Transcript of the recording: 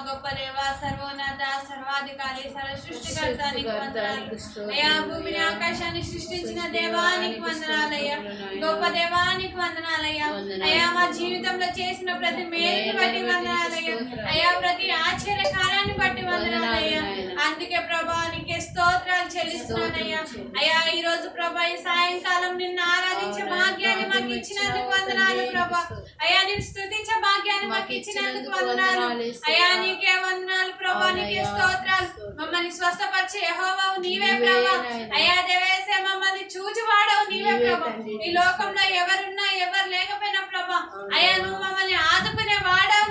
గొప్ప దేవ, సర్వోన్నత, సర్వాధికారి, సర్వ సృష్టికర్త నీకు వందనాలు అయ్యా. భూమిని ఆకాశాన్ని సృష్టించిన దేవానికి వందనాలయ్యా. గొప్ప దేవానికి వందనాలయ్యా. అయ్యా మా జీవితంలో చేసిన ప్రతి మేలుని బట్టి వందనాలయ్యా. అయ్యా ప్రతి ఆశ్చర్య కార్యాన్ని బట్టి వందనాలయ్యా. అందుకే ప్రభా నీకే స్తోత్రాలు చెల్లిస్తున్నానయ్యా. అయ్యా ఈ రోజు ప్రభా ఈ సాయంకాలం నిన్ను ఆరాధించే భాగ్యాన్ని మాకు ఇచ్చినందుకు వందనాలు ప్రభా. అయ్యా నేను స్తుతించే భాగ్యాన్ని మాకు ఇచ్చినందుకు వందనాలు అయ్యా. నీకే వందనాలు ప్రభా, నీకే స్తోత్రాలు. మమ్మల్ని స్వస్థపరిచే యెహోవావు నీవే ప్రభా. అయ్యా దేవేసే మమ్మల్ని చూచువాడవు నీవే ప్రభా. ఈ లోకంలో ఎవరున్నా ఎవరు లేకపోయినా ప్రభా అయ్యా నువ్వు మమ్మల్ని ఆదుకునే వాడవు.